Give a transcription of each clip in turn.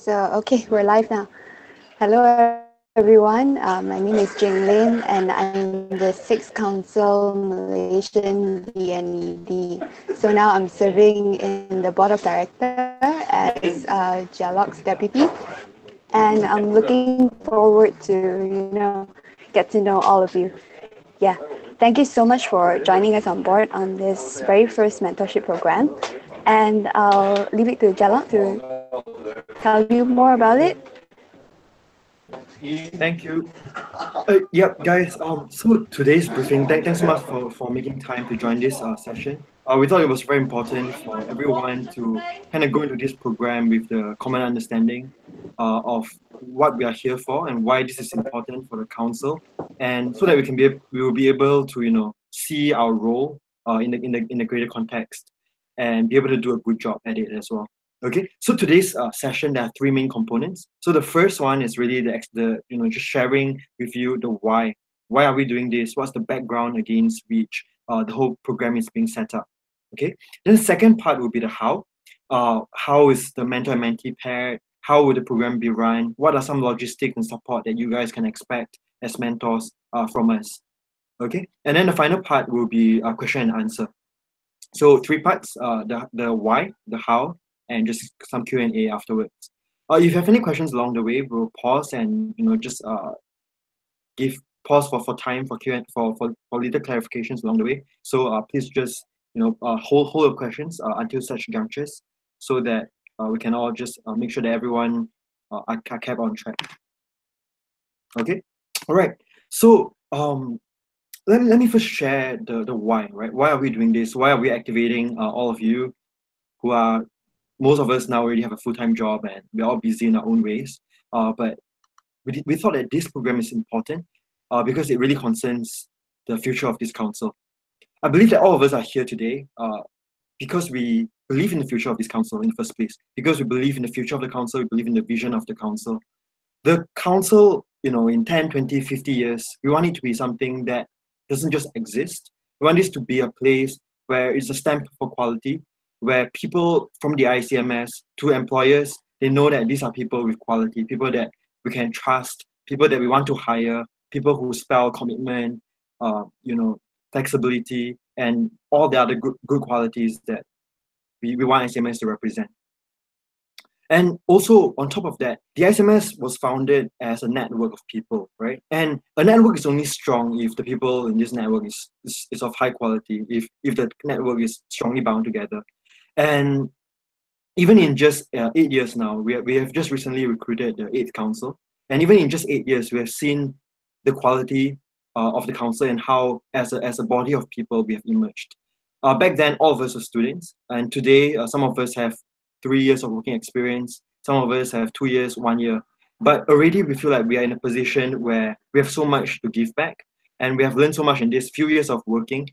Okay, we're live now. Hello, everyone. My name is Jing Lin, and I'm the Sixth Council Malaysian DNED. So now I'm serving in the Board of Director as Jalok's deputy, and I'm looking forward to, get to know all of you. Yeah. Thank you so much for joining us on board on this very first mentorship program. And I'll leave it to Jalok to tell you more about it. Thank you. Yep, guys. So today's briefing. Thanks so much for making time to join this session. We thought it was very important for everyone to kind of go into this program with the common understanding of what we are here for and why this is important for the council, and so that we will be able to see our role in the greater context and be able to do a good job at it as well. Okay, so today's session, there are three main components. So the first one is really the just sharing with you the why. Why are we doing this? What's the background against which the whole program is being set up? Okay. Then the second part will be the how. How is the mentor and mentee paired? How will the program be run? What are some logistics and support that you guys can expect as mentors from us? Okay. And then the final part will be a question and answer. So three parts: the why, the how, and just some Q&A afterwards. If you have any questions along the way, we'll pause and just give pause for time for Q and for little clarifications along the way. So please just hold your questions until such junctures, so that we can all just make sure that everyone are kept on track. Okay, all right. So let me first share the why. Right, why are we doing this? Why are we activating all of you who are, most of us now already have a full-time job and we're all busy in our own ways. But we thought that this program is important because it really concerns the future of this council. I believe that all of us are here today because we believe in the future of this council in the first place, because we believe in the future of the council, we believe in the vision of the council. The council, in 10, 20, 50 years, we want it to be something that doesn't just exist. We want this to be a place where it's a stamp for quality, where people from the ICMS to employers, they know that these are people with quality, people that we can trust, people that we want to hire, people who spell commitment, flexibility, and all the other good qualities that we want ICMS to represent. And also, on top of that, the ICMS was founded as a network of people, right? And a network is only strong if the people in this network is of high quality, if the network is strongly bound together. And even in just 8 years now, we have just recently recruited the 8th council. And even in just 8 years, we have seen the quality of the council and how, as a body of people, we have emerged. Back then, all of us were students. And today, some of us have 3 years of working experience. Some of us have 2 years, 1 year. But already we feel like we are in a position where we have so much to give back. And we have learned so much in these few years of working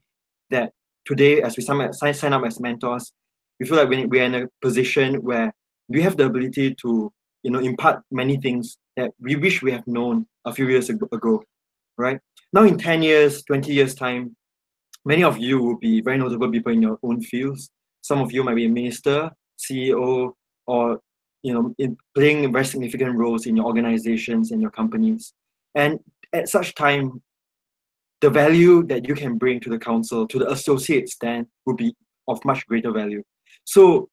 that today, as we sign up as mentors, we feel like we are in a position where we have the ability to impart many things that we wish we have known a few years ago, right? Now in 10 years, 20 years time, many of you will be very notable people in your own fields. Some of you might be a minister, CEO, or playing very significant roles in your organizations and your companies. And at such time, the value that you can bring to the council, to the associates, then will be of much greater value. So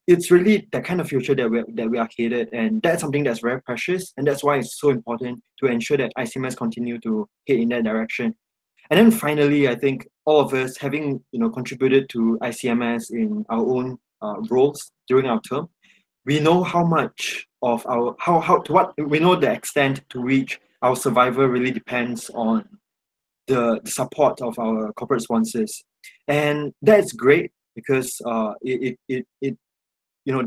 it's really that kind of future that we are headed, and that's something that's very precious, and that's why it's so important to ensure that ICMS continue to head in that direction. And then finally, I think all of us having contributed to ICMS in our own roles during our term, we know how much of our we know the extent to which our survival really depends on the support of our corporate sponsors, and that's great because the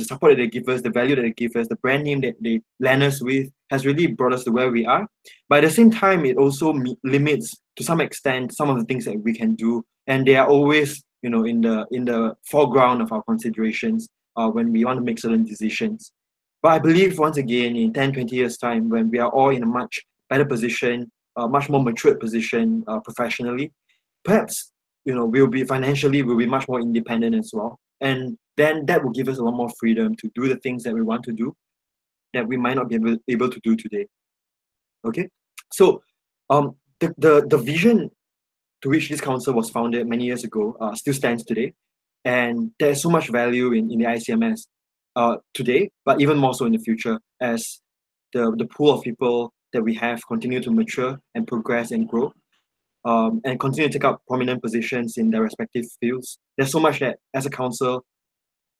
support that they give us, the value that they give us, the brand name that they land us with has really brought us to where we are. But at the same time, it also limits to some extent some of the things that we can do, and they are always in the foreground of our considerations when we want to make certain decisions. But I believe once again in 10, 20 years time, when we are all in a much better position, much more matured position professionally, perhaps we'll be much more independent as well. And then that will give us a lot more freedom to do the things that we want to do that we might not be able to do today. Okay, so the vision to which this council was founded many years ago still stands today, and there's so much value in the ICMS today, but even more so in the future as the pool of people that we have continue to mature and progress and grow, and continue to take up prominent positions in their respective fields. There's so much that as a council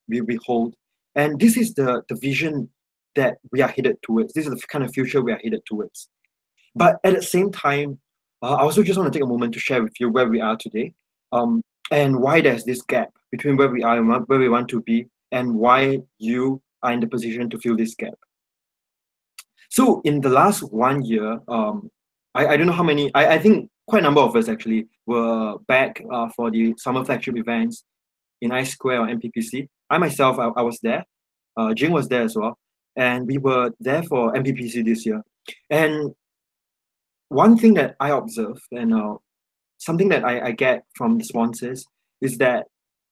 we hold, and this is the vision that we are headed towards. This is the kind of future we are headed towards. But at the same time, I also just want to take a moment to share with you where we are today, and why there's this gap between where we are and where we want to be, and why you are in the position to fill this gap. So in the last 1 year, I don't know how many, I think quite a number of us actually were back for the summer flagship events in I Square or MPPC. I myself, I was there. Jing was there as well. And we were there for MPPC this year. And one thing that I observe and something that I get from the sponsors is that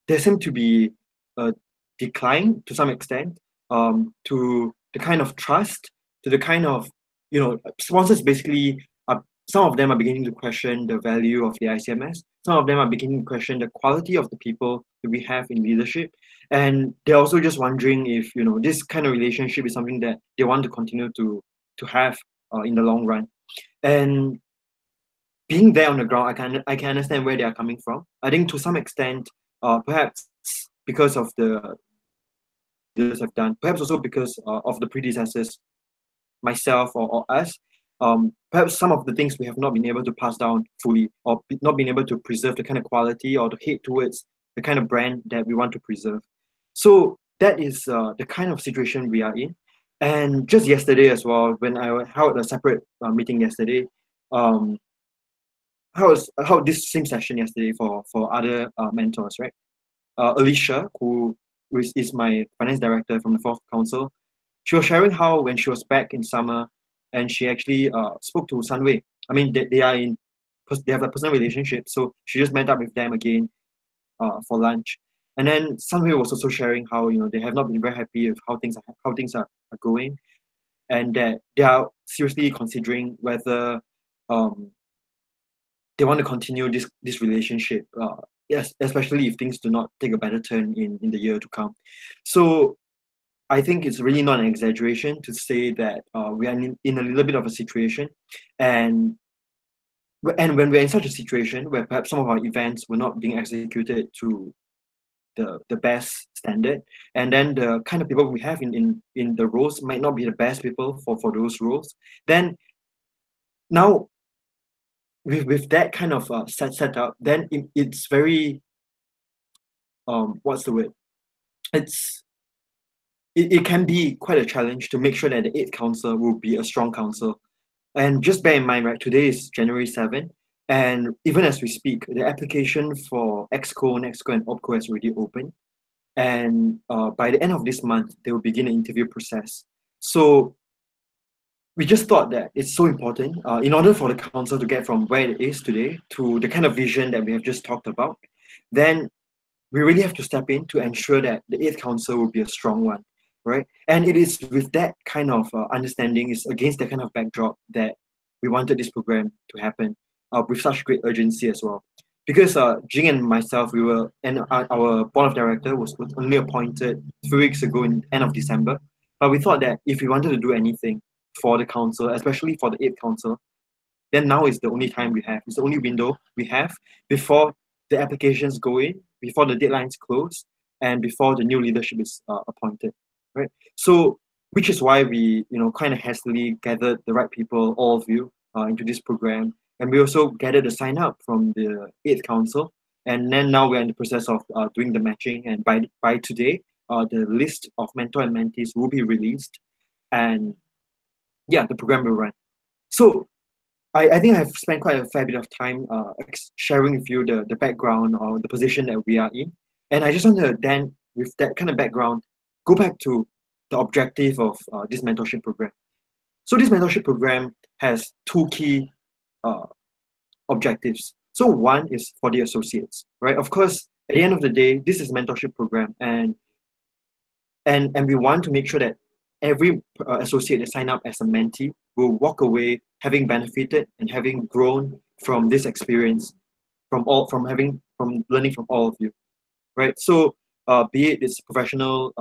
there seemed to be a decline to some extent, to the kind of trust, to the kind of, sponsors basically are, some of them are beginning to question the value of the ICMS. Some of them are beginning to question the quality of the people that we have in leadership. And they're also just wondering if, this kind of relationship is something that they want to continue to have in the long run. And being there on the ground, I can understand where they are coming from. I think to some extent, perhaps because of the leaders have done, perhaps also because of the predecessors, myself or us, perhaps some of the things we have not been able to pass down fully, or not been able to preserve the kind of quality or to head towards the kind of brand that we want to preserve. So that is the kind of situation we are in. And just yesterday as well, when I held a separate meeting yesterday, how this same session yesterday for other mentors, right? Alicia, who is my finance director from the fourth council, she was sharing how when she was back in summer, and she actually spoke to Sunway. I mean, they have a personal relationship, so she just met up with them again for lunch. And then Sunway was also sharing how they have not been very happy with how things are going, and that they are seriously considering whether they want to continue this relationship. Yes, especially if things do not take a better turn in the year to come. So I think it's really not an exaggeration to say that we are in a little bit of a situation, and when we're in such a situation where perhaps some of our events were not being executed to the best standard, and then the kind of people we have in the roles might not be the best people for those roles, then now with that kind of set up, then it's very what's the word? It can be quite a challenge to make sure that the 8th council will be a strong council. And just bear in mind, right, today is January 7th, and even as we speak, the application for EXCO, NEXCO, and OPCO has already opened. And by the end of this month, they will begin an interview process. So we just thought that it's so important in order for the council to get from where it is today to the kind of vision that we have just talked about, then we really have to step in to ensure that the 8th council will be a strong one, right? And it is with that kind of understanding, is against that kind of backdrop that we wanted this program to happen with such great urgency as well. Because Jing and myself, our board of director was only appointed 3 weeks ago in end of December. But we thought that if we wanted to do anything for the council, especially for the 8th council, then now is the only time we have. It's the only window we have before the applications go in, before the deadlines close, and before the new leadership is appointed, right? So, which is why we, kind of hastily gathered the right people, all of you, into this program, and we also gathered a sign up from the 8th council, and then now we're in the process of doing the matching, and by today, the list of mentor and mentees will be released, and yeah, the program will run. So I think I've spent quite a fair bit of time sharing with you the background or the position that we are in. And I just want to then, with that kind of background, go back to the objective of this mentorship program. So this mentorship program has two key objectives. So one is for the associates, right? Of course, at the end of the day, this is a mentorship program, and we want to make sure that every associate that sign up as a mentee will walk away having benefited and having grown from this experience, from learning from all of you, right? So be it it's professional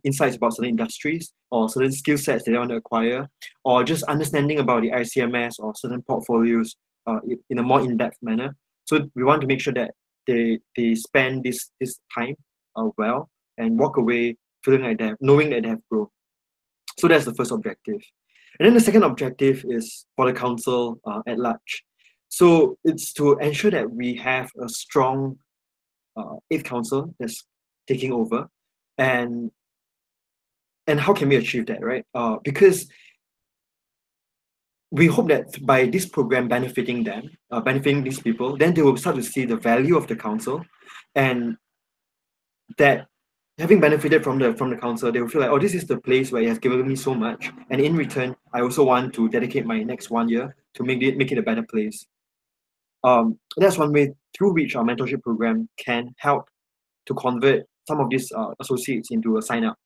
insights about certain industries or certain skill sets that they want to acquire, or just understanding about the ICMS or certain portfolios in a more in-depth manner. So we want to make sure that they spend this time well and walk away feeling like that, knowing that they have grown. So that's the first objective. And then the second objective is for the council at large. So it's to ensure that we have a strong eighth council that's taking over, and how can we achieve that, right? Because we hope that by this program benefiting them, benefiting these people, then they will start to see the value of the council, and that having benefited from the council, they will feel like, oh, this is the place where it has given me so much, and in return, I also want to dedicate my next 1 year to make it a better place. That's one way through which our mentorship program can help to convert some of these associates into a sign up.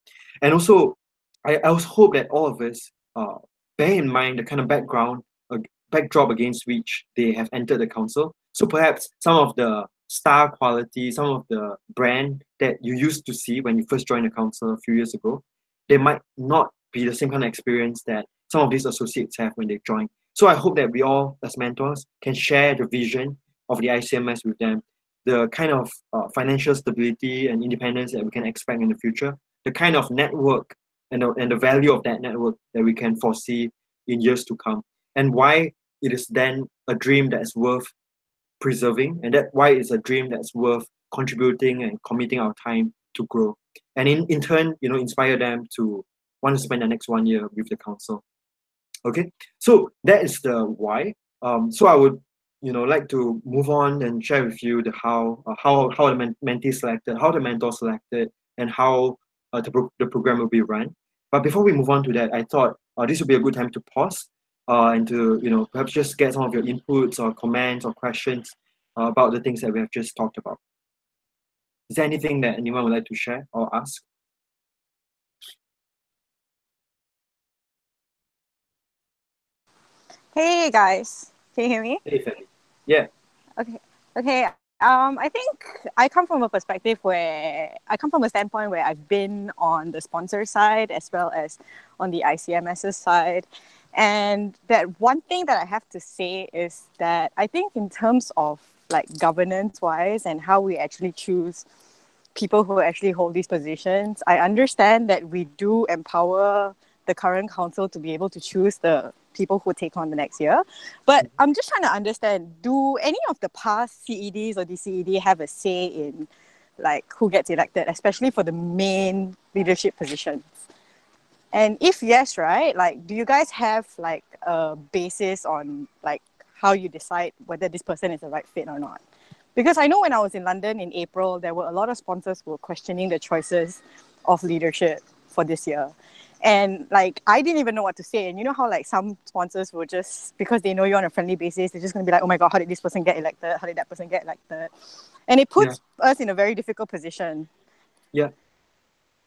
And also, I also hope that all of us bear in mind the kind of backdrop against which they have entered the council. So perhaps some of the star quality, some of the brand that you used to see when you first joined the council a few years ago, they might not be the same kind of experience that some of these associates have when they join. So I hope that we all, as mentors, can share the vision of the ICMS with them, the kind of financial stability and independence that we can expect in the future, the kind of network and the value of that network that we can foresee in years to come, and why it is then a dream that is worth preserving, and that why it's a dream that's worth contributing and committing our time to grow, and in turn, inspire them to want to spend the next 1 year with the council. Okay, so that is the why. So I would like to move on and share with you the how the mentee selected, how the mentor selected, and how the program will be run. But before we move on to that, I thought this would be a good time to pause and to perhaps just get some of your inputs or comments or questions about the things that we have just talked about. Is there anything that anyone would like to share or ask? Hey guys, can you hear me? Hey, Fanny. Yeah. Okay. Okay. I think I come from a perspective where I come from a standpoint where I've been on the sponsor side as well as on the ICMS side. And that one thing that I have to say is that I think in terms of like governance wise and how we actually choose people who actually hold these positions, I understand that we do empower the current council to be able to choose the people who take on the next year. But I'm just trying to understand, do any of the past CEDs or DCED have a say in like who gets elected, especially for the main leadership positions? And if yes, right, like do you guys have like a basis on like how you decide whether this person is the right fit or not? Because I know when I was in London in April, there were a lot of sponsors who were questioning the choices of leadership for this year. And like, I didn't even know what to say. And you know how like some sponsors will just, because they know you on a friendly basis, they're just going to be like, oh my God, how did this person get elected? How did that person get elected? And it puts us in a very difficult position. Yeah.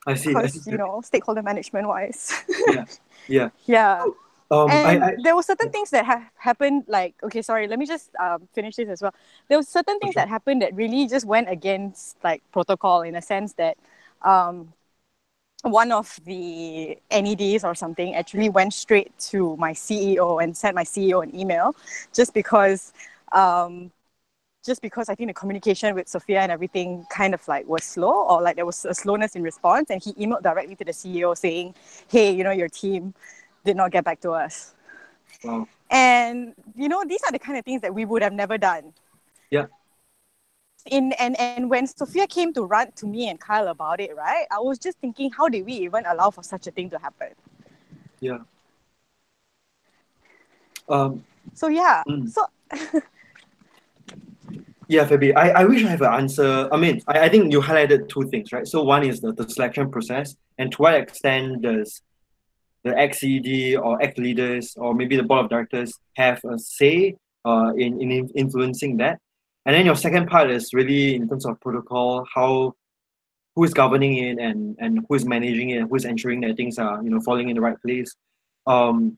I see. Because, stakeholder management wise. Yeah. Yeah. Yeah. And there were certain things that have happened, like, okay, sorry, let me just finish this as well. There were certain things that happened that really just went against like protocol in a sense that one of the NEDs or something actually went straight to my CEO and sent my CEO an email just because I think the communication with Sophia and everything kind of like was slow, or like there was a slowness in response, and he emailed directly to the CEO saying, hey, your team did not get back to us. Wow. And these are the kind of things that we would have never done. Yeah. And when Sophia came to rant to me and Kyle about it, right, I was just thinking, how did we even allow for such a thing to happen? Yeah. So yeah. Yeah, Fabi, I wish I have an answer. I mean, I think you highlighted two things, right? So one is the selection process, and to what extent does the ex-CED or ex-leaders or maybe the board of directors have a say in influencing that? And then your second part is really in terms of protocol, who is governing it and who is managing it, who is ensuring that things are falling in the right place. The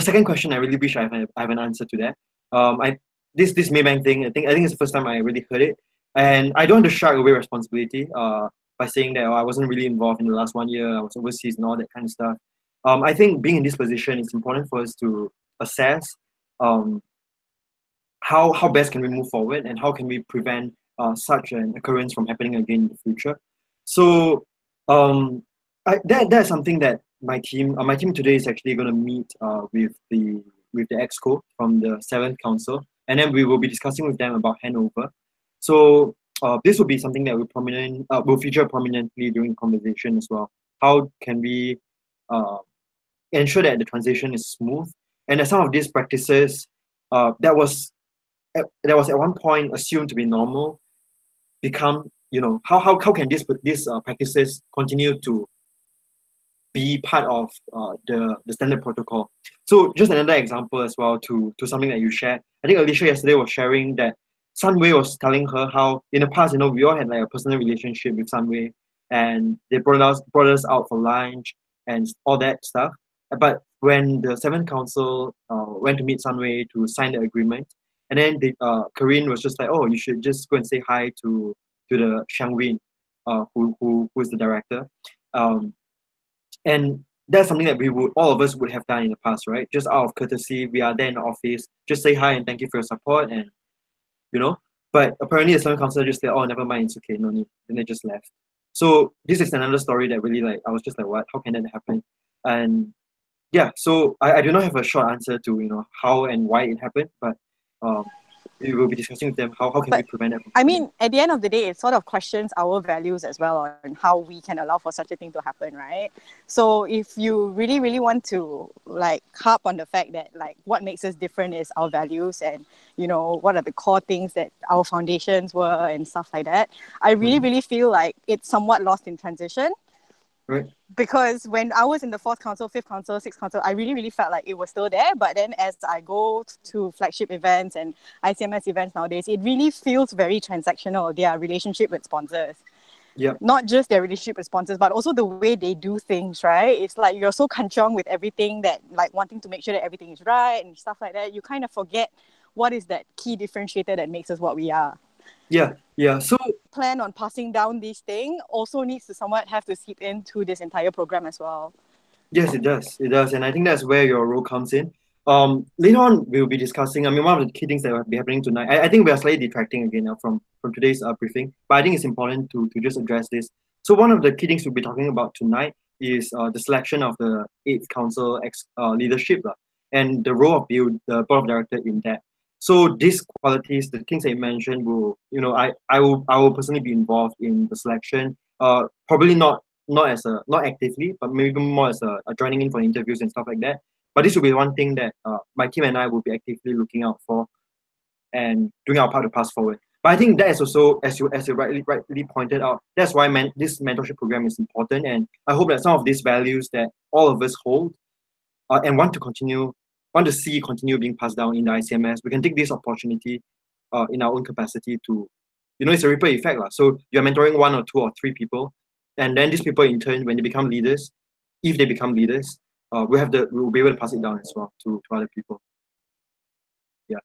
second question I really wish I have an answer to that. I this Maybank thing, I think it's the first time I really heard it, and I don't want to shy away responsibility by saying that I wasn't really involved in the last 1 year. I was overseas and all that kind of stuff. I think being in this position, it's important for us to assess um, how best can we move forward and how can we prevent such an occurrence from happening again in the future. So that's something that my team today is actually going to meet with the exco from the 7th council, and then we will be discussing with them about handover. So this will be something that will feature prominently during the conversation as well. How can we ensure that the transition is smooth, and that some of these practices that was at one point assumed to be normal become, how can these practices continue to be part of the standard protocol. So just another example as well to something that you shared. I think Alicia yesterday was sharing that Sunway was telling her how in the past, we all had like a personal relationship with Sunway, and they brought us out for lunch and all that stuff. But when the 7th council went to meet Sunway to sign the agreement, and then Corinne was just like, oh, you should just go and say hi to the Xiangwin, who is the director. And that's something that all of us would have done in the past, right? Just out of courtesy, we are there in the office, just say hi and thank you for your support, and But apparently the student council just said, oh, never mind, it's okay, no need. And they just left. So this is another story that really I was just like, what? How can that happen? And yeah, so I do not have a short answer to, how and why it happened, but we will be discussing with them how can we prevent it. I mean, at the end of the day, it sort of questions our values as well on how we can allow for such a thing to happen, right? So if you really, really want to harp on the fact that what makes us different is our values and, what are the core things that our foundations were and stuff like that, I really, really feel like it's somewhat lost in transition. Right. Because when I was in the 4th council, 5th council, 6th council, I really, really felt like it was still there. But then as I go to flagship events and ICMS events nowadays, it really feels very transactional, their relationship with sponsors. Yeah. Not just their relationship with sponsors, but also the way they do things, right? It's like you're so kanchong with everything that wanting to make sure that everything is right and stuff like that. You kind of forget what is that key differentiator that makes us what we are. Yeah. So plan on passing down these things also needs to somewhat have to seep into this entire program as well. Yes, it does. And I think that's where your role comes in. Later on, we'll be discussing, one of the key things that will be happening tonight, I think we are slightly detracting again from today's briefing, but I think it's important to just address this. So one of the key things we'll be talking about tonight is the selection of the 8th council leadership and the role of the board of directors in that. So these qualities, the things that you mentioned, I will personally be involved in the selection. Probably not actively, but maybe more as a joining in for interviews and stuff like that. But this will be one thing that my team and I will be actively looking out for and doing our part to pass forward. But I think that is also, as you rightly pointed out, that's why this mentorship program is important. And I hope that some of these values that all of us hold and want to see continue being passed down in the ICMS, we can take this opportunity in our own capacity to, it's a ripple effect. So you're mentoring 1 or 2 or 3 people, and then these people in turn, when they become leaders, if they become leaders, we'll be able to pass it down as well to other people. Yeah.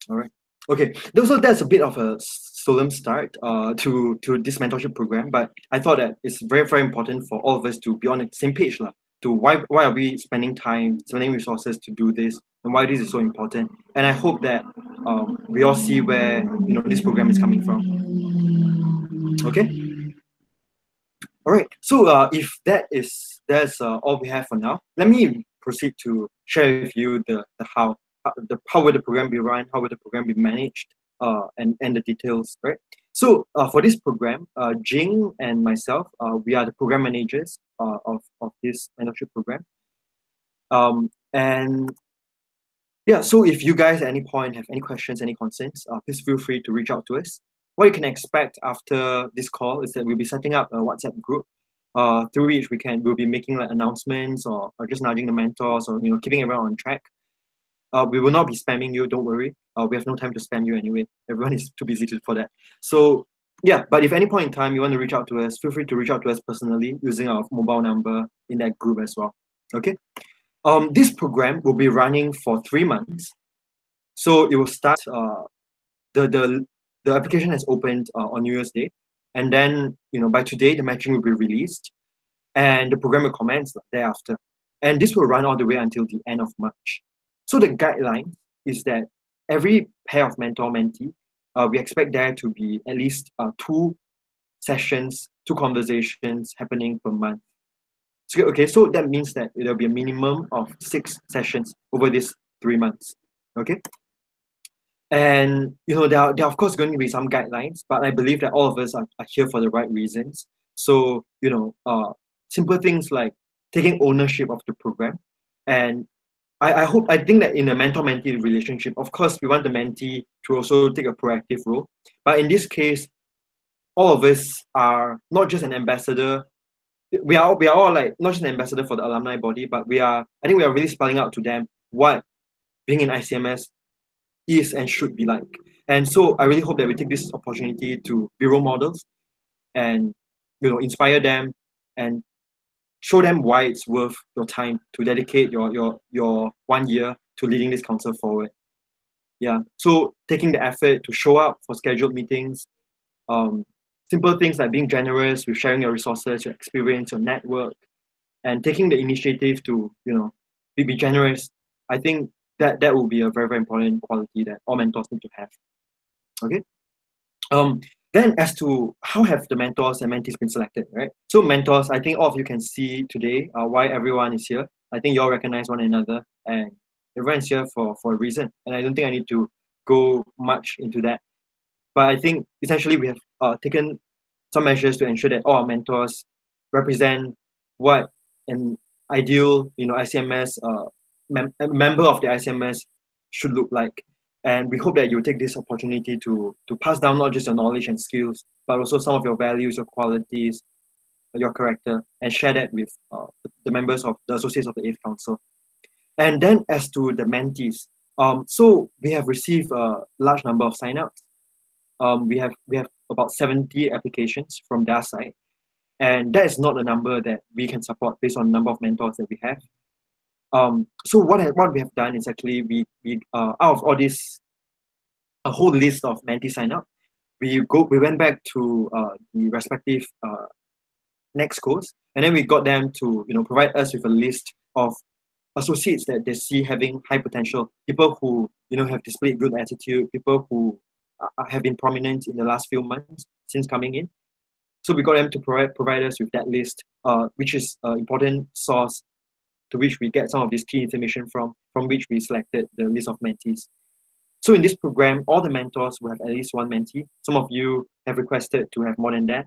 All right. Okay. So that's a bit of a solemn start to this mentorship program, but I thought that it's very, very important for all of us to be on the same page to why are we spending resources to do this, and why this is so important. And I hope that we all see where this program is coming from. Okay. All right. So if that's all we have for now, let me proceed to share with you the how will the program be run, how will the program be managed, and the details. Right. So for this program, Jing and myself, we are the program managers of this mentorship program. And yeah, so if you guys at any point have any questions, any concerns, please feel free to reach out to us. What you can expect after this call is that we'll be setting up a WhatsApp group through which we'll be making announcements or just nudging the mentors or keeping everyone on track. We will not be spamming you, don't worry. We have no time to spam you anyway. Everyone is too busy for that. So yeah, but if any point in time you want to reach out to us, feel free to reach out to us personally using our mobile number in that group as well. Okay. This program will be running for 3 months. So it will start, the application has opened on New Year's Day. And then, by today, the matching will be released and the program will commence thereafter. And this will run all the way until the end of March. So the guideline is that every pair of mentor-mentee, we expect there to be at least 2 sessions, 2 conversations happening per month. So that means that there'll be a minimum of 6 sessions over these 3 months. Okay. And there are of course going to be some guidelines, but I believe that all of us are here for the right reasons. So simple things like taking ownership of the program. And I think that in a mentor-mentee relationship, of course we want the mentee to also take a proactive role. But in this case, all of us are not just an ambassador. We are all like not just an ambassador for the alumni body, but I think we are really spelling out to them what being in ICMS is and should be like. And so I really hope that we take this opportunity to be role models and inspire them and show them why it's worth your time to dedicate your 1 year to leading this council forward. Yeah. So taking the effort to show up for scheduled meetings, simple things like being generous with sharing your resources, your experience, your network, and taking the initiative to be generous. I think that will be a very, very important quality that all mentors need to have. Okay. Then as to how have the mentors and mentees been selected, right? So mentors, I think all of you can see today why everyone is here. I think you all recognize one another and everyone's here for a reason. And I don't think I need to go much into that. But I think essentially we have taken some measures to ensure that all our mentors represent what an ideal, ICMS member of the ICMS should look like. And we hope that you take this opportunity to pass down not just your knowledge and skills, but also some of your values, your qualities, your character, and share that with the members of the Associates of the 8th Council. And then as to the mentees, so we have received a large number of signups. We have about 70 applications from their side. And that is not a number that we can support based on the number of mentors that we have. So what we have done is actually we out of all this, a whole list of mentee sign up, we went back to the respective next course, and then we got them to provide us with a list of associates that they see having high potential, people who have displayed good attitude, people who have been prominent in the last few months since coming in. So we got them to provide us with that list, which is an important source to which we get some of this key information from which we selected the list of mentees. So in this program, all the mentors will have at least 1 mentee. Some of you have requested to have more than that.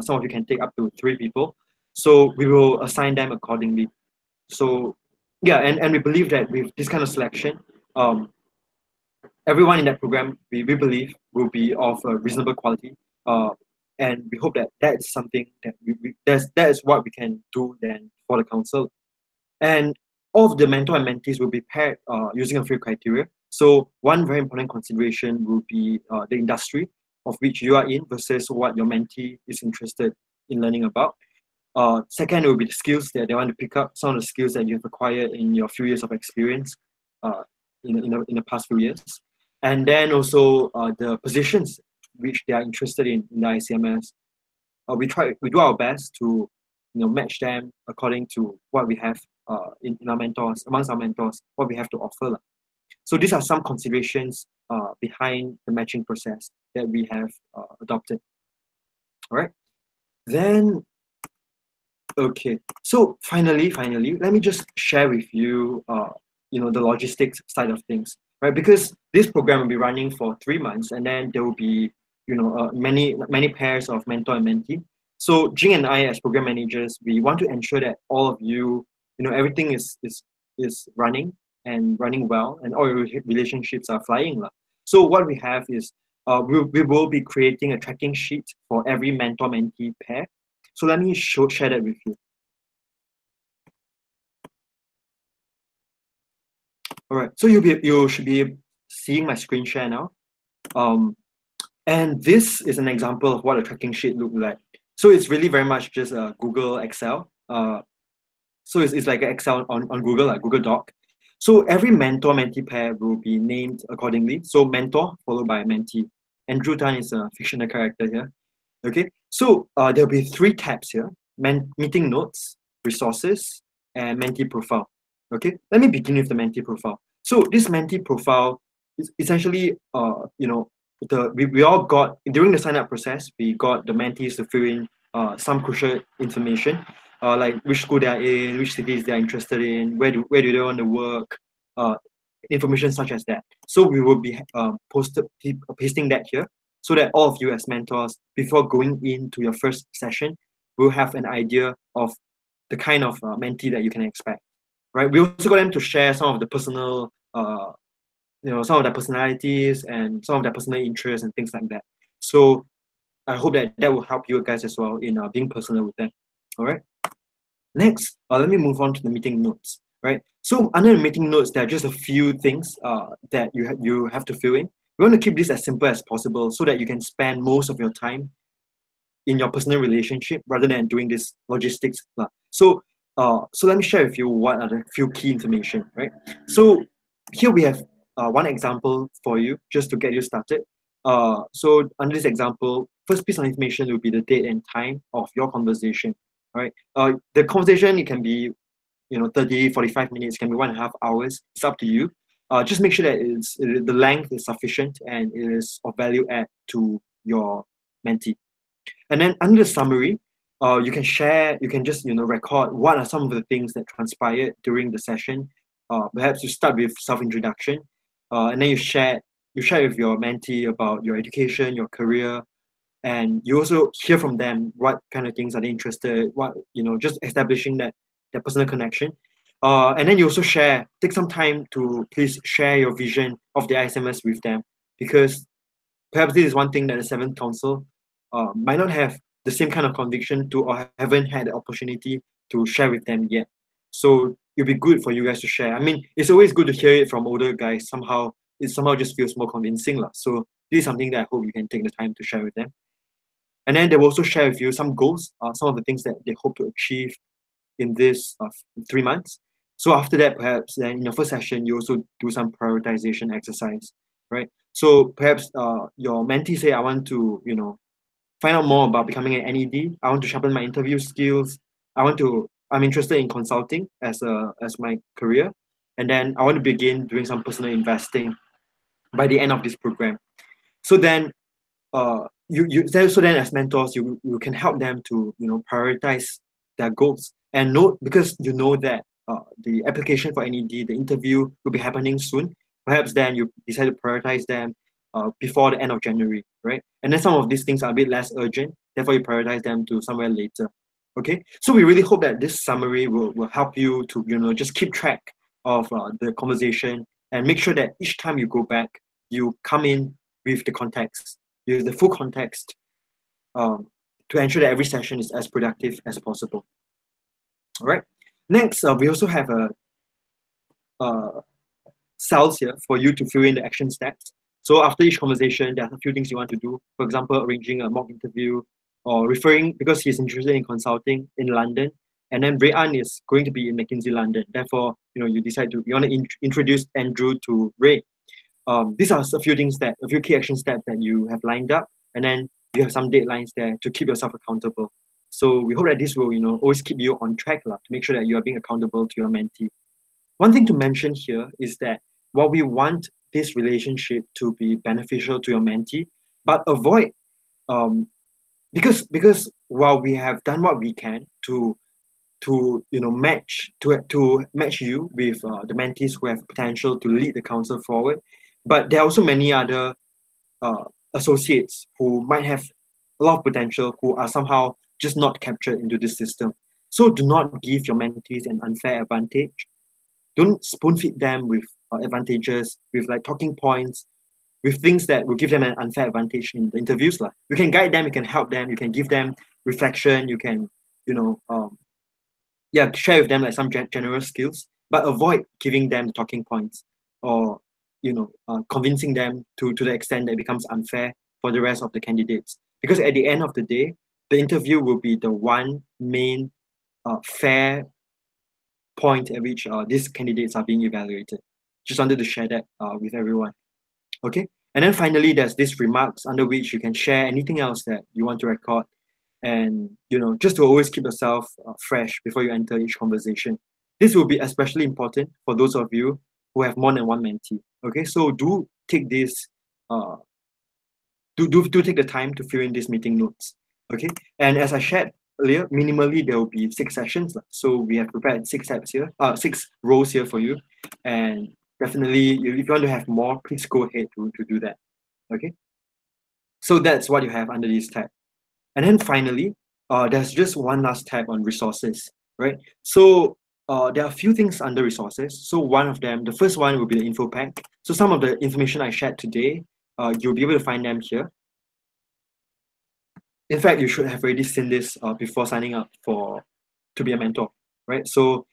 Some of you can take up to 3 people. So we will assign them accordingly. So yeah, and we believe that with this kind of selection, everyone in that program, we believe, will be of a reasonable quality. And we hope that is something that that is what we can do then for the council. And all of the mentor and mentees will be paired using a few criteria. So one very important consideration will be the industry of which you are in versus what your mentee is interested in learning about. Second, it will be the skills that they want to pick up, some of the skills that you've acquired in your few years of experience in the past few years. And then also the positions which they are interested in the ICMS. We do our best to match them according to what we have in our mentors, amongst our mentors, what we have to offer. So these are some considerations behind the matching process that we have adopted. All right. Then, okay. So finally, let me just share with you, the logistics side of things, right? Because this program will be running for 3 months, and then there will be, many pairs of mentor and mentee. So Jing and I, as program managers, we want to ensure that all of you, everything is running and running well, and all your relationships are flying. So what we have is we will be creating a tracking sheet for every mentor-mentee pair. So let me share that with you. All right, so you should be seeing my screen share now. And this is an example of what a tracking sheet look like. So it's really very much just a Google Excel. So it's like an Excel on Google, like Google Doc. So every mentor-mentee pair will be named accordingly. So mentor followed by mentee. Andrew Tan is a fictional character here. Okay, so there'll be 3 tabs here: meeting notes, resources, and mentee profile. Okay, let me begin with the mentee profile. So this mentee profile is essentially, we all got during the sign up process, we got the mentees to fill in some crucial information, like which school they are in, which cities they are interested in, where do they want to work, uh, information such as that. So we will be pasting that here, so that all of you as mentors, before going into your first session, will have an idea of the kind of mentee that you can expect, right? We also got them to share some of the personal, some of their personalities and some of their personal interests and things like that. So I hope that that will help you guys as well in being personal with them. All right. Next, let me move on to the meeting notes. Right. So under the meeting notes, there are just a few things that you have to fill in. We want to keep this as simple as possible so that you can spend most of your time in your personal relationship rather than doing this logistics. So let me share with you what are the few key information, right? So here we have one example for you just to get you started. So under this example, first piece of information will be the date and time of your conversation, right? The conversation, it can be 30, 45 minutes, can be 1.5 hours. It's up to you. Just make sure that the length is sufficient and it is of value add to your mentee. And then under the summary, you can just record what are some of the things that transpired during the session. Perhaps you start with self-introduction, and then you share with your mentee about your education, your career, and you also hear from them what kind of things are they interested, just establishing that personal connection. And then you also take some time to please share your vision of the ICMS with them, because perhaps this is one thing that the 7th Council might not have the same kind of conviction to, or haven't had the opportunity to share with them yet. So it'll be good for you guys to share. I mean, it's always good to hear it from older guys. It somehow just feels more convincing. So this is something that I hope you can take the time to share with them. And then they will also share with you some goals, some of the things that they hope to achieve in this 3 months. So after that, perhaps then in your first session, you also do some prioritization exercise, right? So perhaps your mentee say, I want to, find out more about becoming an NED. I want to sharpen my interview skills. I'm interested in consulting as my career. And then I want to begin doing some personal investing by the end of this program. So then so then as mentors, you can help them to prioritize their goals and note, because you know that the application for NED, the interview will be happening soon. Perhaps then you decide to prioritize them before the end of January, right? And then some of these things are a bit less urgent, therefore you prioritize them to somewhere later. Okay, so we really hope that this summary will help you to just keep track of the conversation and make sure that each time you go back, you come in with the context, with the full context, to ensure that every session is as productive as possible. All right. Next, we also have cells here for you to fill in the action steps. So after each conversation, there are a few things you want to do. For example, arranging a mock interview, or referring, because he's interested in consulting in London, and then Ray-An is going to be in McKinsey London. Therefore, you want to introduce Andrew to Ray. These are a few key action steps that you have lined up, and then you have some deadlines there to keep yourself accountable. So we hope that this will, always keep you on track to make sure that you are being accountable to your mentee. One thing to mention here is that while we want this relationship to be beneficial to your mentee, but avoid, because while we have done what we can to match you with the mentees who have potential to lead the council forward, but there are also many other associates who might have a lot of potential, who are somehow just not captured into this system. So do not give your mentees an unfair advantage. Don't spoon feed them with advantages, with like talking points, with things that will give them an unfair advantage in the interviews. You can guide them, you can help them, you can give them reflection, you can, share with them like some general skills, but avoid giving them talking points. or convincing them to the extent that it becomes unfair for the rest of the candidates. Because at the end of the day, the interview will be the one main fair point at which these candidates are being evaluated. Just wanted to share that with everyone. Okay. And then finally, there's these remarks under which you can share anything else that you want to record, and just to always keep yourself fresh before you enter each conversation. This will be especially important for those of you who have more than one mentee. Okay, so do take this do take the time to fill in these meeting notes. Okay, and as I shared earlier, minimally there will be 6 sessions. So we have prepared 6 steps here, 6 rows here for you, and definitely if you want to have more, please go ahead to do that. Okay, so that's what you have under this tab. And then finally, there's just one last tab on resources, right? So there are a few things under resources. So one of them, the first one will be the info pack. So some of the information I shared today, you'll be able to find them here. In fact, you should have already seen this before signing up to be a mentor, right? So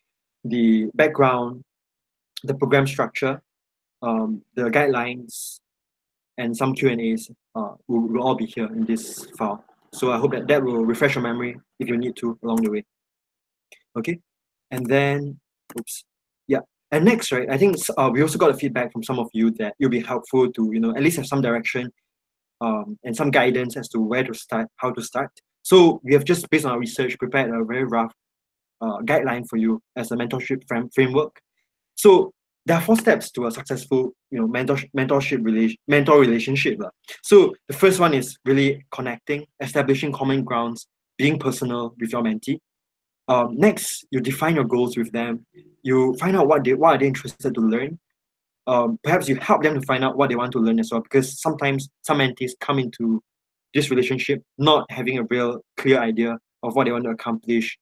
the background, the program structure, the guidelines, and some Q&As will all be here in this file. So I hope that will refresh your memory if you need to along the way. Okay, and then, yeah. And next, right, I think we also got a feedback from some of you that it'll be helpful to, at least have some direction and some guidance as to where to start, how to start. So we have just, based on our research, prepared a very rough guideline for you as a mentorship framework. So there are 4 steps to a successful, mentor relationship. So the first one is really connecting, establishing common grounds, being personal with your mentee. Next, you define your goals with them. You find out what are they interested to learn. Perhaps you help them to find out what they want to learn as well, because sometimes some mentees come into this relationship not having a real clear idea of what they want to accomplish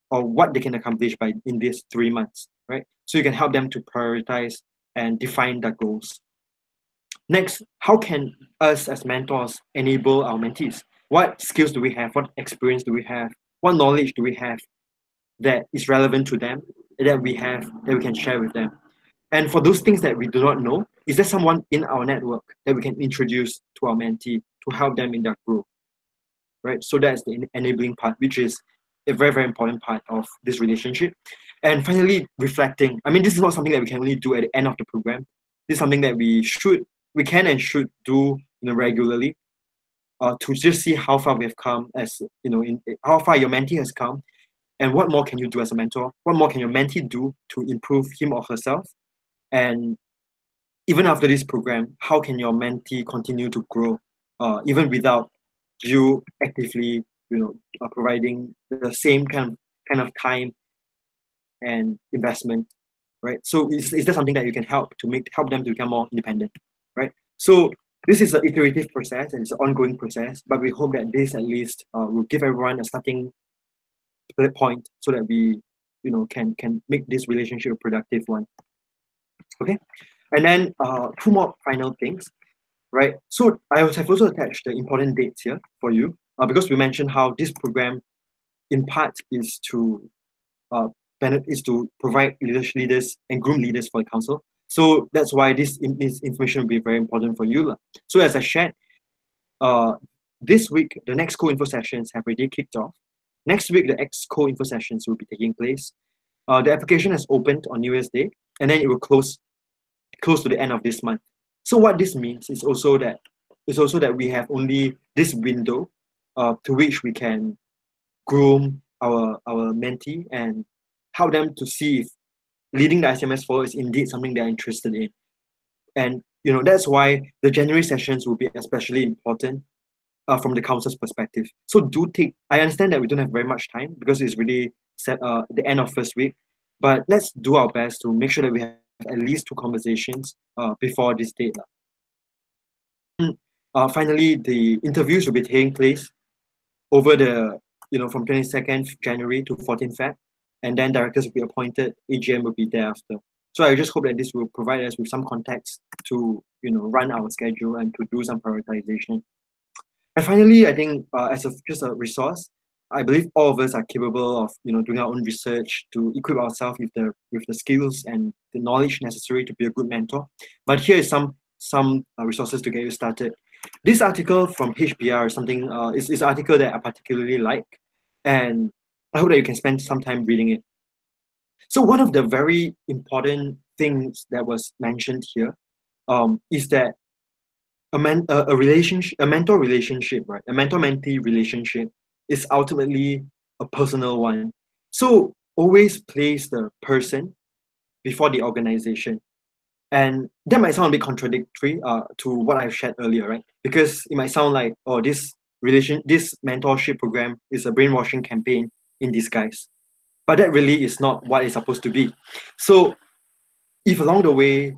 or what they can accomplish in these 3 months, right? So you can help them to prioritize and define their goals. Next, how can us as mentors enable our mentees? What skills do we have? What experience do we have? What knowledge do we have that is relevant to them, that we can share with them? And for those things that we do not know, is there someone in our network that we can introduce to our mentee to help them in their growth, right? So that's the enabling part, which is a very, very important part of this relationship. And finally, reflecting. I mean, this is not something that we can only do at the end of the program. This is something that we can and should do regularly to just see how far we have come, as how far your mentee has come, and what more can you do as a mentor? What more can your mentee do to improve him or herself? And even after this program, how can your mentee continue to grow, even without you actively, providing the same kind of time and investment, right? So is there something that you can help them to become more independent, right? So this is an iterative process and it's an ongoing process, but we hope that this at least will give everyone a starting point so that we, can make this relationship a productive one. Okay, and then 2 more final things, right? So I have also attached the important dates here for you because we mentioned how this program in part is to provide leaders and groom leaders for the council. So that's why this information will be very important for you. So as I shared, this week, the next co-info sessions have already kicked off. Next week, the co-info sessions will be taking place. The application has opened on New Year's Day, and then it will close to the end of this month. So what this means is also that we have only this window to which we can groom our mentee and help them to see if leading the ICMS forward is indeed something they're interested in. And that's why the January sessions will be especially important from the council's perspective. So I understand that we don't have very much time because it's really the end of first week, but let's do our best to make sure that we have at least 2 conversations before this date. Finally, the interviews will be taking place over the from 22nd January to 14th Feb, and then directors will be appointed. AGM will be thereafter. So I just hope that this will provide us with some context to run our schedule and to do some prioritization. And finally, I think just a resource, I believe all of us are capable of doing our own research to equip ourselves with the skills and the knowledge necessary to be a good mentor. But here is some resources to get you started. This article from HBR is something is an article that I particularly like, and I hope that you can spend some time reading it. So one of the very important things that was mentioned here is that a relationship, a mentor relationship, right? A mentor-mentee relationship is ultimately a personal one. So always place the person before the organization. And that might sound a bit contradictory to what I've shared earlier, right? Because it might sound like, oh, this mentorship program is a brainwashing campaign in disguise. But that really is not what it's supposed to be. So if along the way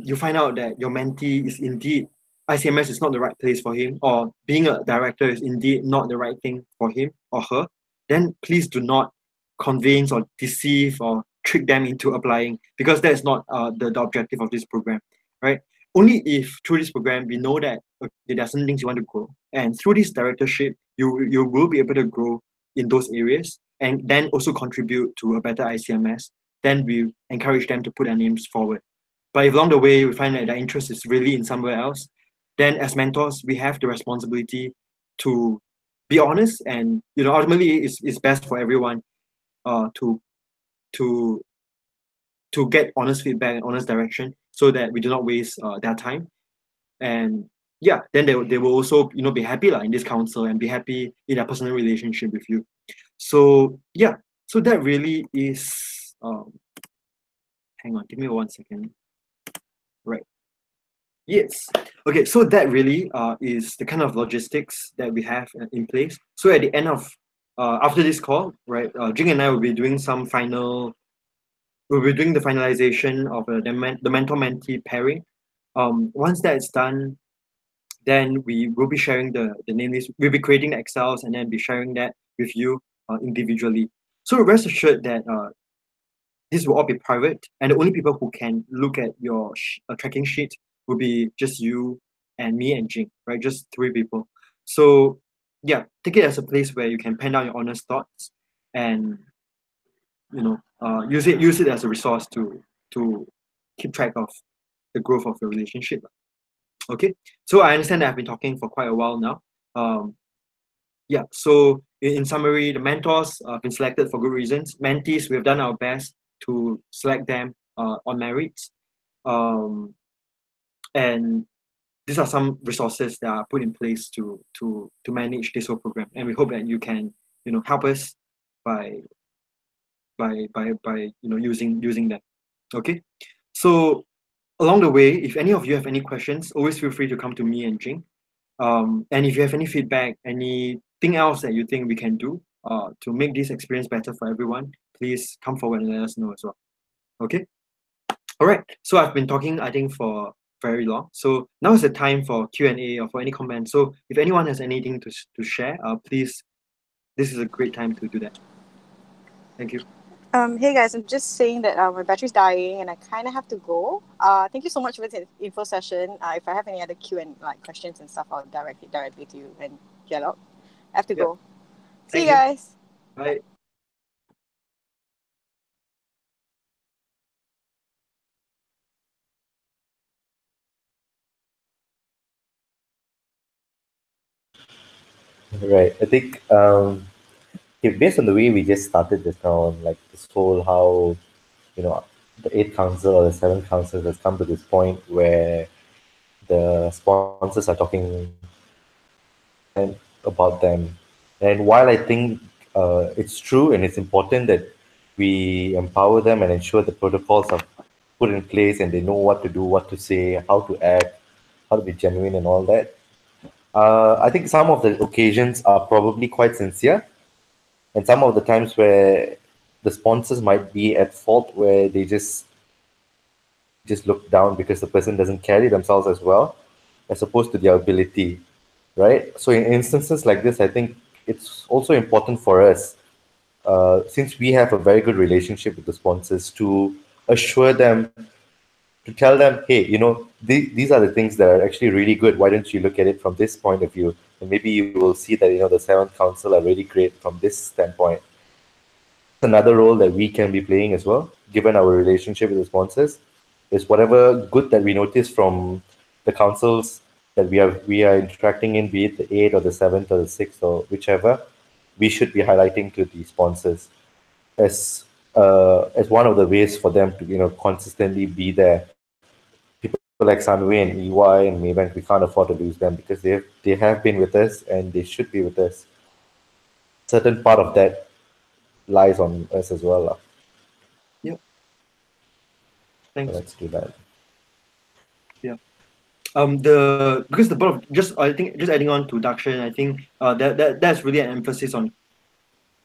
you find out that your mentee is indeed ICMS is not the right place for him, or being a director is indeed not the right thing for him or her, then please do not convince or deceive or trick them into applying, because that's not the objective of this program, right? Only if through this program we know that okay, there are certain things you want to grow, and through this directorship you will be able to grow in those areas and then also contribute to a better ICMS, then we encourage them to put their names forward. But if along the way we find that their interest is really in somewhere else, then as mentors, we have the responsibility to be honest, and ultimately it's best for everyone to to to get honest feedback and honest direction so that we do not waste their time. And yeah, then they will also be happy in this council and be happy in their personal relationship with you. So yeah, so that really is hang on, give me 1 second. Right. Yes. Okay, so that really is the kind of logistics that we have in place. So at the end of after this call, right, Jing and I will be doing we'll be doing the finalization of the mentor-mentee pairing. Once that's done, then we will be sharing the name list. We'll be creating the Excels and then be sharing that with you individually. So rest assured that this will all be private, and the only people who can look at your tracking sheet will be just you and me and Jing, right? Just 3 people. So yeah, take it as a place where you can pen down your honest thoughts and use it as a resource to keep track of the growth of your relationship. Okay, so I understand that I've been talking for quite a while now. Yeah, so in summary, the mentors have been selected for good reasons. Mentees, we have done our best to select them on merits. And these are some resources that are put in place to manage this whole program. And we hope that you can help us by using them. Okay, so along the way, if any of you have any questions, always feel free to come to me and Jing. And if you have any feedback, anything else that you think we can do to make this experience better for everyone, please come forward and let us know as well. Okay. All right. So I've been talking, I think, for very long. So now is the time for Q&A or for any comments. So if anyone has anything to share, please, this is a great time to do that. Thank you. Hey guys, I'm just saying that my battery's dying and I kind of have to go. Thank you so much for the info session. If I have any other questions and stuff, I'll direct it directly to you and get out. I have to go. See you guys. Bye. Right. I think based on the way we just started this now, like this whole how the 8th council or the 7th council has come to this point where the sponsors are talking and about them. And while I think it's true and it's important that we empower them and ensure the protocols are put in place and they know what to do, what to say, how to act, how to be genuine and all that. I think some of the occasions are probably quite sincere, and some of the times where the sponsors might be at fault, where they just look down because the person doesn't carry themselves as well as opposed to their ability, right? So in instances like this, I think it's also important for us, since we have a very good relationship with the sponsors, to assure them, to tell them, hey, these are the things that are actually really good. Why don't you look at it from this point of view? And maybe you will see that the seventh council are really great from this standpoint. Another role that we can be playing as well, given our relationship with the sponsors, is whatever good that we notice from the councils that we are interacting in, be it the 8th or the 7th or the 6th or whichever, we should be highlighting to the sponsors as one of the ways for them to consistently be there. People like Sunway and EY and Maybank, we can't afford to lose them because they have been with us and they should be with us. Certain part of that lies on us as well. Yeah. So Thanks. let's do that. Yeah. Because the part of just I think just adding on to Dakshan, I think that's really an emphasis on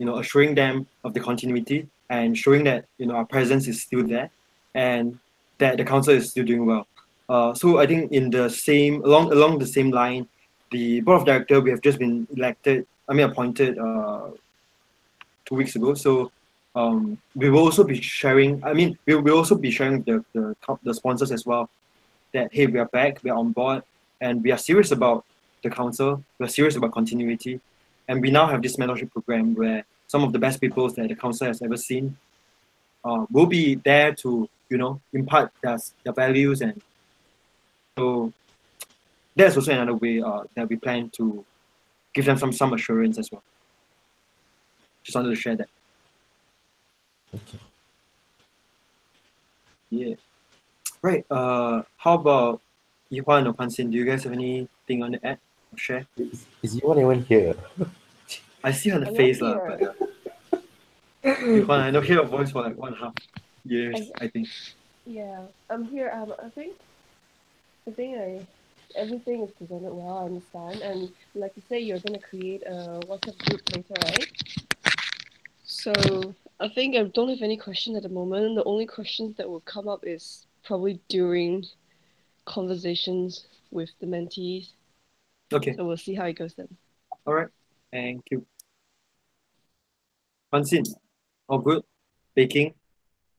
assuring them of the continuity and showing that our presence is still there and that the council is still doing well. So I think in the same along the same line, the board of director we have just been appointed 2 weeks ago. So we will also be sharing. We will also be sharing the sponsors as well. That hey, we are back, we are on board, and we are serious about the council. We are serious about continuity, and we now have this mentorship program where some of the best people that the council has ever seen will be there to impart their values, and so that's also another way that we plan to give them some assurance as well. Just wanted to share that. Okay. Yeah. Right. How about Yihuan or Pansin? Do you guys have anything on the add or share? Is you one even here? I see on the I'm face not but here. Yihuan, I don't hear your voice for like 1.5 years, I think. Yeah, I'm here. I think everything is presented well. I understand, and like you say, you're gonna create a WhatsApp group later, right? So I think I don't have any questions at the moment. The only questions that will come up is probably during conversations with the mentees. Okay. So we'll see how it goes then. All right. Thank you. Pansin, all good? Baking?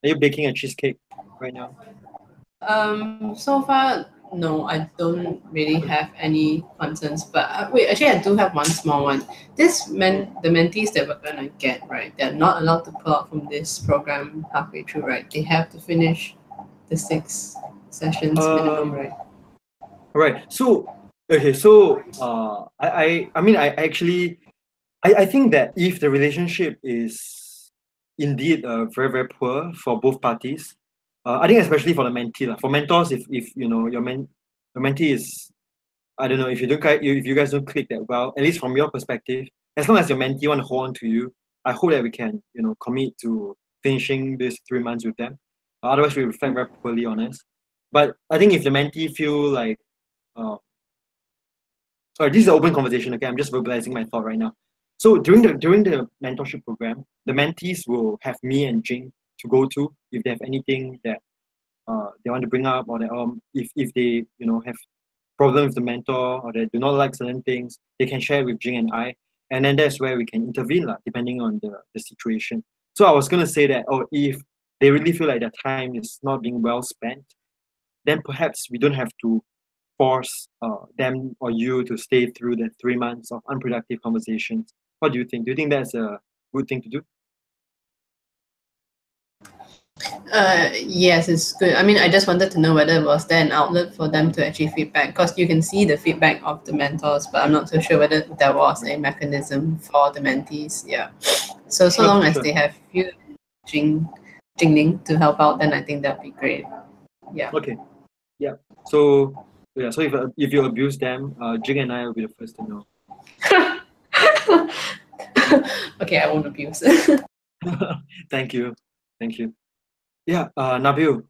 Are you baking a cheesecake right now? So far, no, I don't really have any concerns. But wait, actually, I do have one small one. The mentees that we're gonna get, right? They're not allowed to pull out from this program halfway through, right? They have to finish the 6 sessions minimum, right? Right. So okay. So I think that if the relationship is indeed very very poor for both parties, I think especially for the mentee for mentors, if your mentee is, I don't know, if you guys don't click that well, at least from your perspective, as long as your mentee want to hold on to you, I hope that we can commit to finishing this 3 months with them. Otherwise, we reflect very poorly on us. But I think if the mentee feel like sorry, this is an open conversation. Okay, I'm just verbalizing my thought right now. So during the mentorship program, the mentees will have me and Jing to go to if they have anything that they want to bring up, or that if they have problems with the mentor, or they do not like certain things, they can share with Jing and I, and then that's where we can intervene depending on the situation. So I was gonna say that if they really feel like their time is not being well spent, then perhaps we don't have to force them or you to stay through the 3 months of unproductive conversations. What do you think? Do you think that's a good thing to do? Yes, it's good. I mean, I just wanted to know whether was there an outlet for them to actually feedback, because you can see the feedback of the mentors, but I'm not so sure whether there was a mechanism for the mentees. Yeah. So long as they have you Jingling to help out, then I think that'd be great. Yeah. Okay. Yeah. So if you abuse them, Jing and I will be the first to know. Okay, I won't abuse. Thank you. Yeah, Nabil.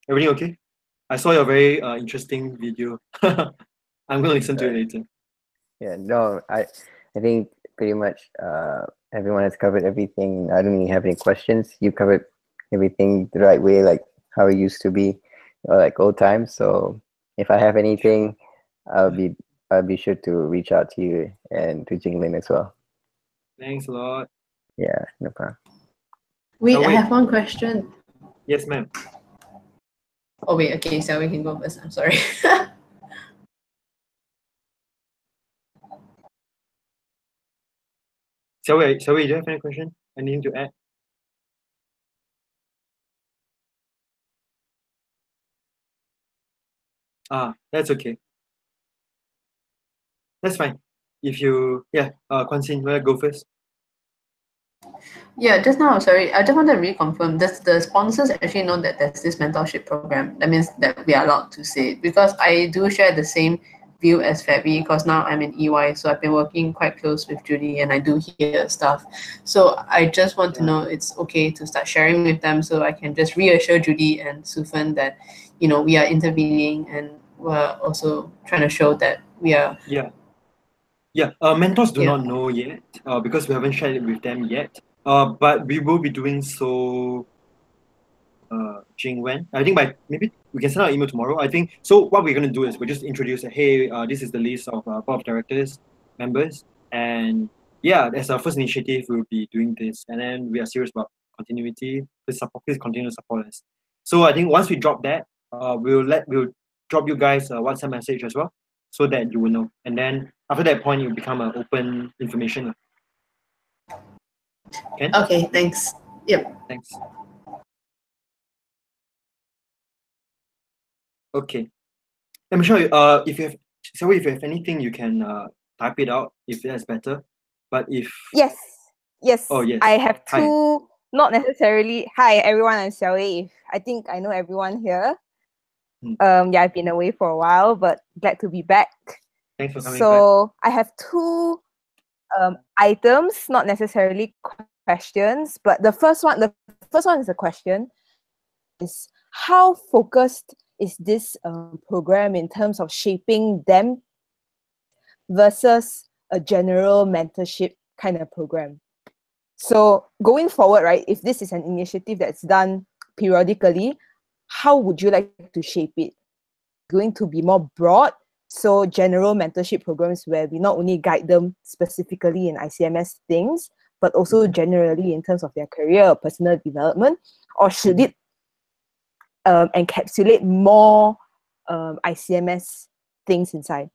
Everything okay? I saw your very interesting video. I'm gonna listen to it later. Yeah, no, I think pretty much everyone has covered everything. I don't even have any questions. You covered everything the right way, like how it used to be, like old times. So if I have anything, I'll be sure to reach out to you and to Jinglin as well. Thanks a lot. Yeah, no problem. Wait, I have one question. Yes, ma'am. Oh wait, okay, so we can go first. I'm sorry. Xiaowei, do you have any question? Anything to add? That's okay. That's fine. If you, Quan Xin, you want to go first? Yeah, just now, sorry, I just want to reconfirm. Does the sponsors actually know that there's this mentorship program? That means that we are allowed to say it, because I do share the same view as Fabi, because now I'm in EY, so I've been working quite close with Judy and I do hear stuff. So I just want to know it's okay to start sharing with them, so I can just reassure Judy and Sufan that, you know, we are intervening and we're also trying to show that we are. Mentors do Yeah. not know yet because we haven't shared it with them yet. But we will be doing so. Jing Wen. I think by maybe we can send out an email tomorrow. I think so. What we're gonna do is we'll just introduce. Hey, this is the list of board of directors members, and yeah, as our first initiative, we'll be doing this, and then we are serious about continuity. Please continue to support us. So I think once we drop that, we'll drop you guys a WhatsApp message as well, so that you will know. And then after that point, it will become an open information. Okay. Okay. Thanks. Yep. Thanks. Okay. I'm sure if you have anything, you can type it out if that's better. But if Yes. Oh, yes. I have Hi. two, not necessarily. Hi, everyone. I'm Xiaowei. I think I know everyone here. Yeah, I've been away for a while, but glad to be back. Thanks for coming So I have two items, not necessarily questions, but the first one is a question: is how focused is this program in terms of shaping them versus a general mentorship kind of program? So going forward, right, if this is an initiative that's done periodically, how would you like to shape it? Going to be more broad, so general mentorship programs where we not only guide them specifically in ICMS things, but also generally in terms of their career or personal development, or should it encapsulate more ICMS things inside?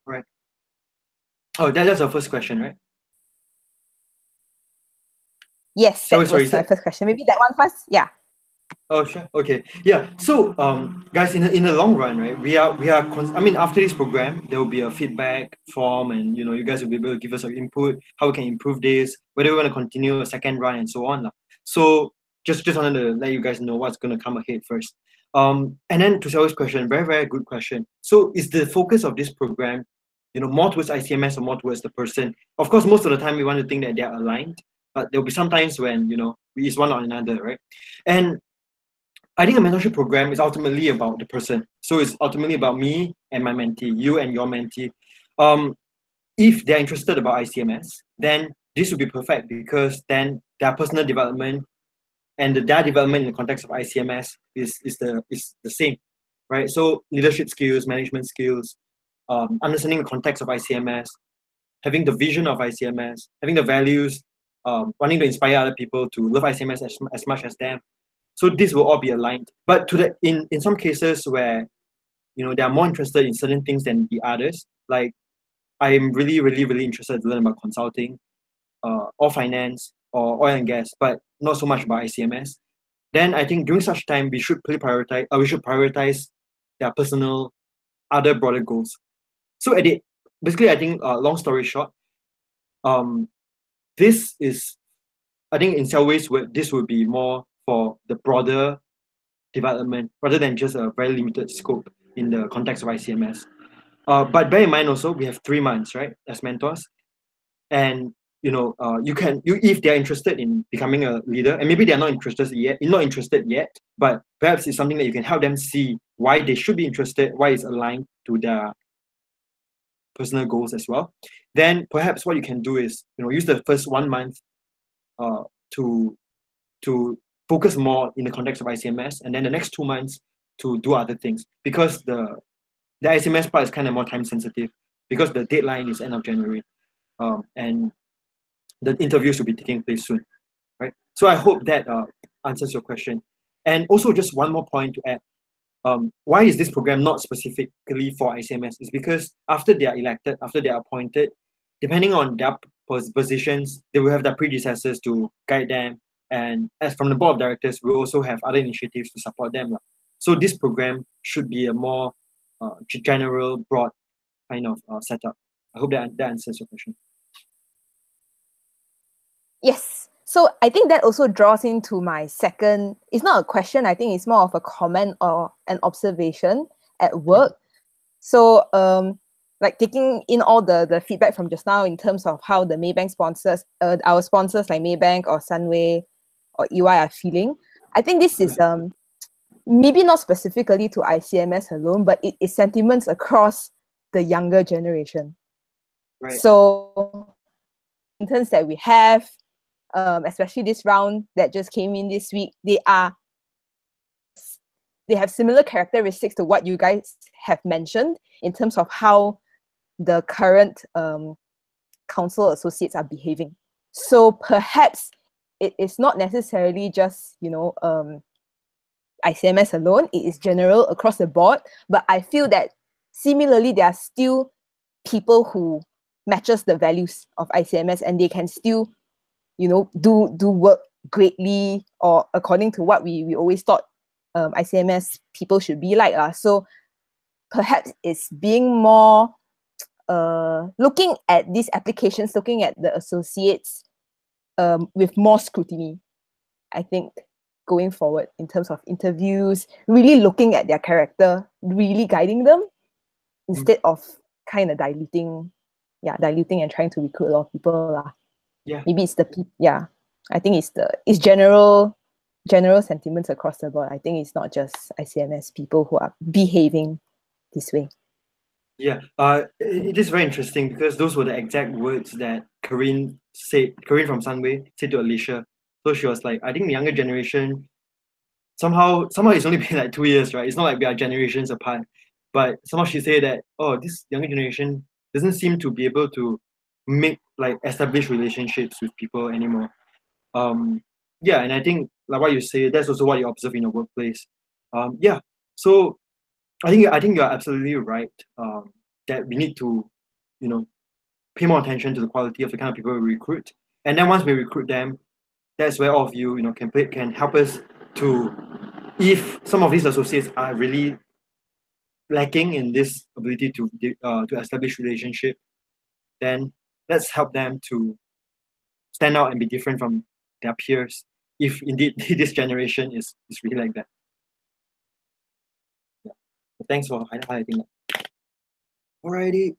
Right. Oh, that's our first question, right? Yes, that Sorry, was my first question. Maybe that one first. Yeah. Oh, sure. Okay. Yeah. So, guys, in the long run, right, I mean, after this program, there will be a feedback form, and you guys will be able to give us some input, how we can improve this, whether we want to continue a second run, and so on. So, just wanted to let you guys know what's going to come ahead first. And then to Xiao's question, very, very good question. So, is the focus of this program, more towards ICMS or more towards the person? Of course, most of the time we want to think that they are aligned, but there'll be some times when we is one or another, right? And I think a mentorship program is ultimately about the person. So it's ultimately about me and my mentee, you and your mentee. If they're interested about ICMS, then this would be perfect because then their personal development and their development in the context of ICMS is the same, right? So leadership skills, management skills, understanding the context of ICMS, having the vision of ICMS, having the values, wanting to inspire other people to love ICMS as much as them. So this will all be aligned. But in some cases where they are more interested in certain things than the others, like I am really, really, really interested to learn about consulting, or finance, or oil and gas, but not so much about ICMS. Then I think during such time we should prioritize their personal other broader goals. So basically I think long story short, this is, I think in some ways this would be more for the broader development rather than just a very limited scope in the context of ICMS. But bear in mind also we have 3 months, right, as mentors, and if they're interested in becoming a leader, and maybe they're not interested yet, but perhaps it's something that you can help them see why they should be interested, why it's aligned to their personal goals as well. Then perhaps what you can do is use the first 1 month to focus more in the context of ICMS, and then the next 2 months to do other things, because the ICMS part is kind of more time sensitive because the deadline is end of January, and the interviews will be taking place soon, right? So I hope that answers your question. And also just one more point to add. Why is this program not specifically for ICMS? Is because after they are elected, after they are appointed, depending on their positions, they will have their predecessors to guide them. And as from the board of directors, we also have other initiatives to support them. So this program should be a more general, broad kind of setup. I hope that answers your question. Yes. So I think that also draws into my second, it's not a question, I think it's more of a comment or an observation at work. So like taking in all the feedback from just now in terms of how the Maybank sponsors, our sponsors like Maybank or Sunway or EY are feeling, I think this is maybe not specifically to ICMS alone, but it is sentiments across the younger generation. Right. So interns that we have, especially this round that just came in this week, they have similar characteristics to what you guys have mentioned in terms of how the current council associates are behaving. So perhaps it is not necessarily just, you know, ICMS alone, it is general across the board, but I feel that similarly there are still people who matches the values of ICMS and they can still, you know, do work greatly or according to what we always thought ICMS people should be like. So perhaps it's being more looking at these applications, looking at the associates with more scrutiny, I think, going forward in terms of interviews, really looking at their character, really guiding them instead of kind of diluting and trying to recruit a lot of people. Yeah. Maybe it's I think it's general sentiments across the board. I think it's not just ICMS people who are behaving this way. Yeah, it is very interesting because those were the exact words that Corinne from Sunway said to Alicia. So she was like, I think the younger generation, somehow it's only been like 2 years, right? It's not like we are generations apart. But somehow she said that, oh, this younger generation doesn't seem to be able to make like established relationships with people anymore. Yeah, and I think like what you say, that's also what you observe in your workplace. Yeah. So I think you're absolutely right. That we need to, you know, pay more attention to the quality of the kind of people we recruit. And then once we recruit them, that's where all of you, you know, can help us to, if some of these associates are really lacking in this ability to establish relationship, then let's help them to stand out and be different from their peers. If indeed this generation is really like that. Yeah. So thanks for highlighting that. Alrighty.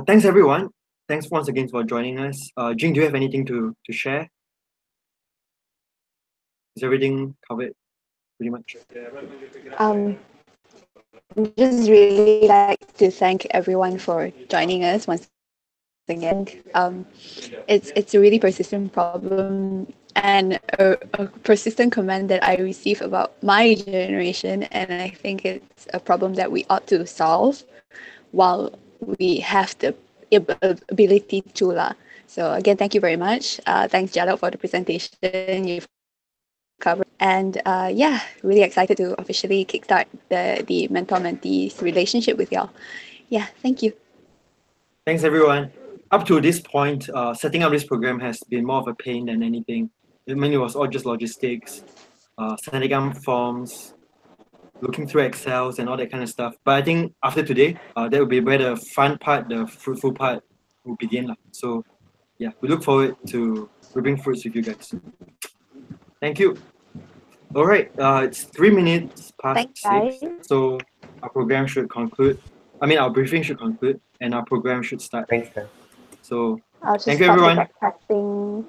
Thanks everyone. Thanks once again for joining us. Jing, do you have anything to share? Is everything covered pretty much? Just really like to thank everyone for joining us once again. It's a really persistent problem and a persistent comment that I receive about my generation, and I think it's a problem that we ought to solve while we have the ability to. So again, thank you very much. Thanks Jalal for the presentation you've covered, and yeah, really excited to officially kickstart the mentor-mentees relationship with y'all. Yeah, thank you. Thanks everyone. Up to this point, setting up this program has been more of a pain than anything. I mean, it was all just logistics, setting up forms, looking through Excels and all that kind of stuff. But I think after today, that will be where the fun part, the fruitful part will begin. So yeah, we look forward to reaping fruits with you guys. Thank you. All right, it's 3 minutes past 6, so our program should conclude. I mean, our briefing should conclude and our program should start. Thanks, guys. So I'll just thank you, stop everyone. the broadcasting.